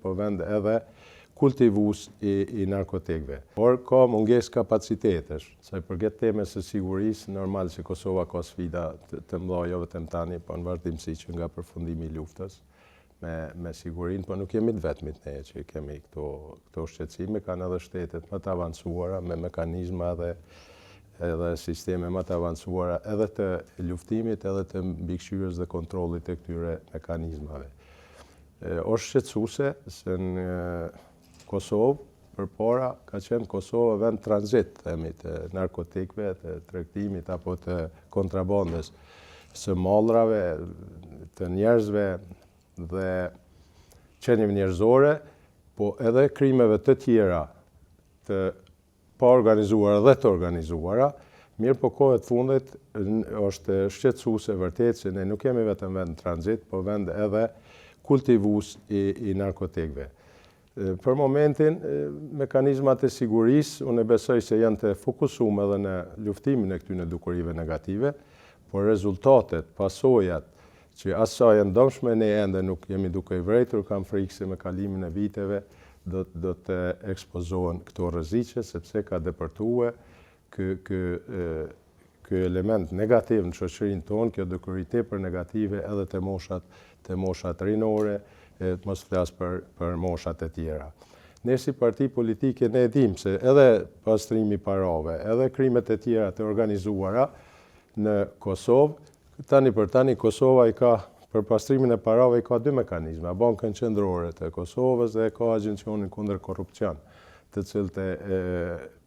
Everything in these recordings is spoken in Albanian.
po vend edhe kultivues i narkotikëve. Por ka mungesë kapacitetesh, sa i përket temës së sigurisë, normal që Kosova ka sfida të mëdha jo vetëm tani, po në vazhdimsi që nga përfundimi i luftës me sigurinë, po nuk jemi të vetmit ne që kemi këto shqetësime, kanë edhe shtetet më të avancuara me mekanizma edhe sisteme më të avancuara edhe të luftimit, edhe të mbikëqyrjes dhe kontrollit të këtyre mekanizmave. Është shqetësuese se në Kosovë, përpara, ka qenë Kosova vend tranzit, themi, të narkotikëve, të tregtimit apo të kontrabandës së mallrave, të njerëzve dhe qenieve njerëzore, po edhe krimeve të tjera të pa organizuara dhe të organizuara, mirë po kohët fundit është shqetësuese vërtet se ne nuk jemi vetëm vend tranzit, po vend edhe kultivues i narkotikëve. Për momentin, mekanizmat e sigurisë, unë besoj se janë të fokusuar edhe në luftimin e këtyre dukurive negative, por rezultatet, pasojat, që asa janë dëmshme, ne ende nuk jemi duke i vërejtur, kam frikë se me kalimin e viteve do të ekspozohen këto rreziqe, sepse ka depërtuar ky element negativ në shoqërinë tonë, kjo dukuri tepër negative edhe te moshat rinore, mos flas për moshat e tjera. Ne si parti politike ne dim se edhe pastrimi parave, edhe krimet e tjera të organizuara në Kosovë, tani për tani Kosova i ka për pastrimin e parave i ka dy mekanizma, Bankën Qendrore të Kosovës dhe ka Agjencionin kundër korrupsion, të cilët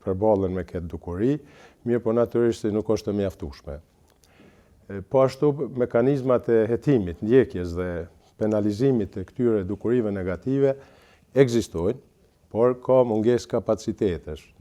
përballen me këtë dukuri, mirë po natyrisht nuk është e mjaftueshme. Po ashtu mekanizmat e hetimit, ndjekjes dhe penalizimit të këtyre dukurive negative ekzistojnë, por ka mungesë kapacitetesh.